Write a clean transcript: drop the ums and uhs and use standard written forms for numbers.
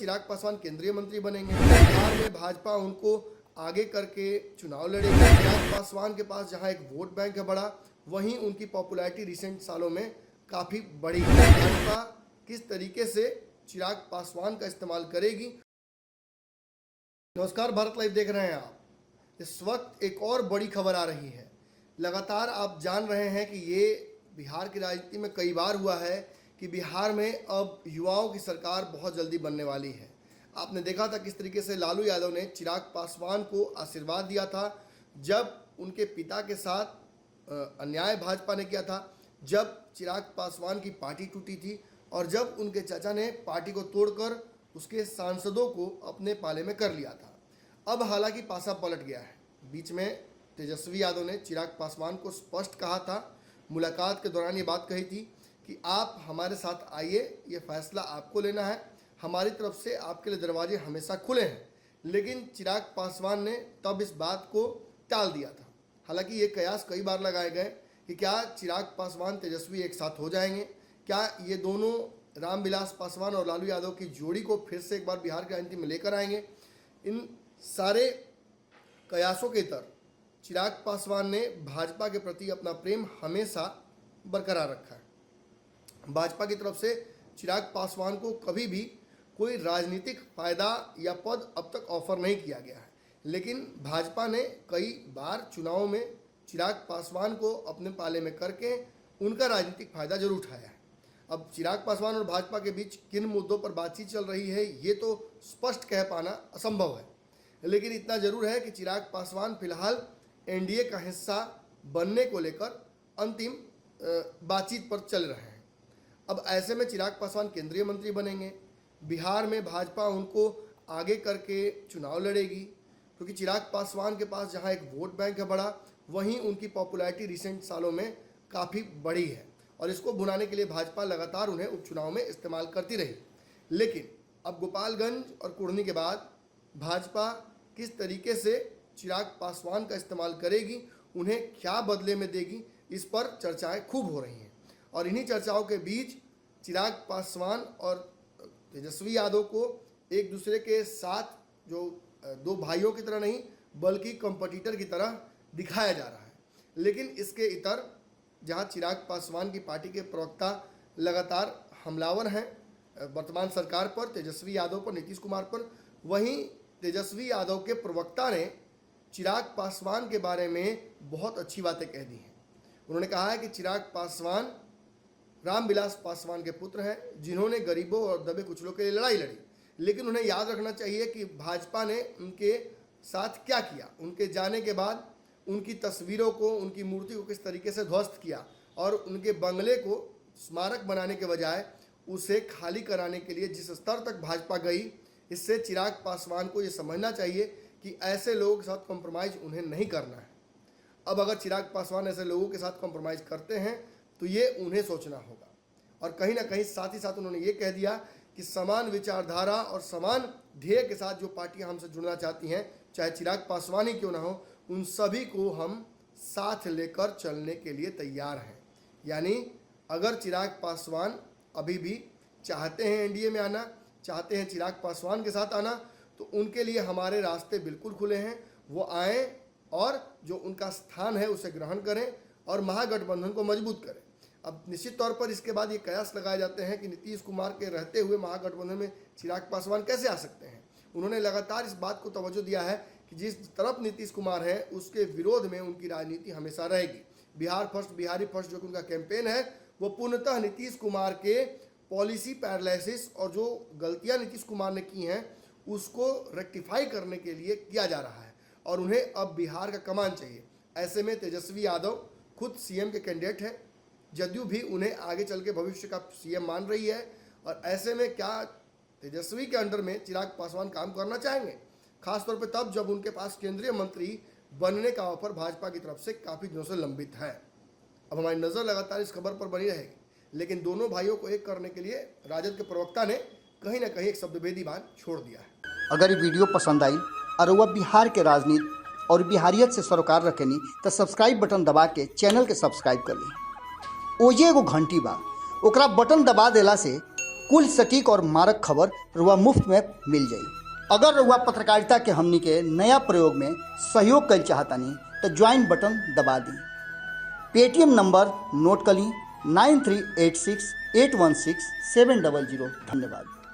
चिराग पासवान केंद्रीय मंत्री बनेंगे। बिहार में भाजपा उनको आगे करके चुनाव लड़ेगी। चिराग पासवान के पास जहां एक वोट बैंक है बड़ा, वहीं उनकी पॉपुलैरिटी रिसेंट सालों में काफ़ी बढ़ी है। भाजपा किस तरीके से चिराग पासवान का इस्तेमाल करेगी। नमस्कार, भारत लाइव देख रहे हैं आप। इस वक्त एक और बड़ी खबर आ रही है। लगातार आप जान रहे हैं कि ये बिहार की राजनीति में कई बार हुआ है कि बिहार में अब युवाओं की सरकार बहुत जल्दी बनने वाली है। आपने देखा था किस तरीके से लालू यादव ने चिराग पासवान को आशीर्वाद दिया था जब उनके पिता के साथ अन्याय भाजपा ने किया था, जब चिराग पासवान की पार्टी टूटी थी और जब उनके चाचा ने पार्टी को तोड़कर उसके सांसदों को अपने पाले में कर लिया था। अब हालांकि पासा पलट गया है। बीच में तेजस्वी यादव ने चिराग पासवान को स्पष्ट कहा था, मुलाकात के दौरान ये बात कही थी कि आप हमारे साथ आइए, ये फैसला आपको लेना है, हमारी तरफ से आपके लिए दरवाजे हमेशा खुले हैं। लेकिन चिराग पासवान ने तब इस बात को टाल दिया था। हालांकि ये कयास कई बार लगाए गए कि क्या चिराग पासवान तेजस्वी एक साथ हो जाएंगे, क्या ये दोनों रामविलास पासवान और लालू यादव की जोड़ी को फिर से एक बार बिहार की राजनीति में लेकर आएंगे। इन सारे कयासों के इतर चिराग पासवान ने भाजपा के प्रति अपना प्रेम हमेशा बरकरार रखा है। भाजपा की तरफ से चिराग पासवान को कभी भी कोई राजनीतिक फायदा या पद अब तक ऑफर नहीं किया गया है, लेकिन भाजपा ने कई बार चुनावों में चिराग पासवान को अपने पाले में करके उनका राजनीतिक फायदा जरूर उठाया है। अब चिराग पासवान और भाजपा के बीच किन मुद्दों पर बातचीत चल रही है ये तो स्पष्ट कह पाना असंभव है, लेकिन इतना जरूर है कि चिराग पासवान फिलहाल एनडीए का हिस्सा बनने को लेकर अंतिम बातचीत पर चल रहे हैं। अब ऐसे में चिराग पासवान केंद्रीय मंत्री बनेंगे। बिहार में भाजपा उनको आगे करके चुनाव लड़ेगी, क्योंकि चिराग पासवान के पास जहां एक वोट बैंक है बड़ा, वहीं उनकी पॉपुलैरिटी रिसेंट सालों में काफ़ी बढ़ी है और इसको भुनाने के लिए भाजपा लगातार उन्हें उपचुनाव में इस्तेमाल करती रही। लेकिन अब गोपालगंज और कुढ़नी के बाद भाजपा किस तरीके से चिराग पासवान का इस्तेमाल करेगी, उन्हें क्या बदले में देगी, इस पर चर्चाएं खूब हो रही हैं। और इन्हीं चर्चाओं के बीच चिराग पासवान और तेजस्वी यादव को एक दूसरे के साथ जो दो भाइयों की तरह नहीं बल्कि कंपटीटर की तरह दिखाया जा रहा है। लेकिन इसके इतर जहां चिराग पासवान की पार्टी के प्रवक्ता लगातार हमलावर हैं वर्तमान सरकार पर, तेजस्वी यादव पर, नीतीश कुमार पर, वहीं तेजस्वी यादव के प्रवक्ता ने चिराग पासवान के बारे में बहुत अच्छी बातें कह दी हैं। उन्होंने कहा है कि चिराग पासवान रामविलास पासवान के पुत्र हैं, जिन्होंने गरीबों और दबे कुचलों के लिए लड़ाई लड़ी। लेकिन उन्हें याद रखना चाहिए कि भाजपा ने उनके साथ क्या किया। उनके जाने के बाद उनकी तस्वीरों को, उनकी मूर्ति को किस तरीके से ध्वस्त किया और उनके बंगले को स्मारक बनाने के बजाय उसे खाली कराने के लिए जिस स्तर तक भाजपा गई, इससे चिराग पासवान को ये समझना चाहिए कि ऐसे लोगों के साथ कॉम्प्रोमाइज़ उन्हें नहीं करना है। अब अगर चिराग पासवान ऐसे लोगों के साथ कॉम्प्रोमाइज़ करते हैं तो ये उन्हें सोचना होगा। और कहीं ना कहीं साथ ही साथ उन्होंने ये कह दिया कि समान विचारधारा और समान ध्येय के साथ जो पार्टियां हमसे जुड़ना चाहती हैं, चाहे चिराग पासवान ही क्यों ना हो, उन सभी को हम साथ लेकर चलने के लिए तैयार हैं। यानी अगर चिराग पासवान अभी भी चाहते हैं एनडीए में आना, चाहते हैं चिराग पासवान के साथ आना, तो उनके लिए हमारे रास्ते बिल्कुल खुले हैं। वो आएँ और जो उनका स्थान है उसे ग्रहण करें और महागठबंधन को मजबूत करें। अब निश्चित तौर पर इसके बाद ये कयास लगाए जाते हैं कि नीतीश कुमार के रहते हुए महागठबंधन में चिराग पासवान कैसे आ सकते हैं। उन्होंने लगातार इस बात को तवज्जो दिया है कि जिस तरफ नीतीश कुमार है उसके विरोध में उनकी राजनीति हमेशा रहेगी। बिहार फर्स्ट, बिहारी फर्स्ट जो कि उनका कैंपेन है, वो पूर्णतः नीतीश कुमार के पॉलिसी पैरालिसिस और जो गलतियाँ नीतीश कुमार ने की हैं उसको रेक्टिफाई करने के लिए किया जा रहा है और उन्हें अब बिहार का कमान चाहिए। ऐसे में तेजस्वी यादव खुद सीएम के कैंडिडेट हैं, जदयू भी उन्हें आगे चल के भविष्य का सीएम मान रही है। और ऐसे में क्या तेजस्वी के अंडर में चिराग पासवान काम करना चाहेंगे, खासतौर पर तब जब उनके पास केंद्रीय मंत्री बनने का ऑफर भाजपा की तरफ से काफ़ी दिनों से लंबित है। अब हमारी नज़र लगातार इस खबर पर बनी रहेगी, लेकिन दोनों भाइयों को एक करने के लिए राजद के प्रवक्ता ने कहीं ना कहीं एक शब्दभेदी बात छोड़ दिया है। अगर ये वीडियो पसंद आई और वह बिहार के राजनीति और बिहारियत से सरोकार रखेनी तो सब्सक्राइब बटन दबा के चैनल के सब्सक्राइब कर ली। ओजे एगो घंटी बा, ओकरा बटन दबा देला से कुल सटीक और मारक खबर रुआ मुफ्त में मिल जाई। अगर रुआ पत्रकारिता के हमनी के नया प्रयोग में सहयोग कर चाहतानी तो ज्वाइन बटन दबा दी। पेटीएम नंबर नोट कर ली 9386816700। धन्यवाद।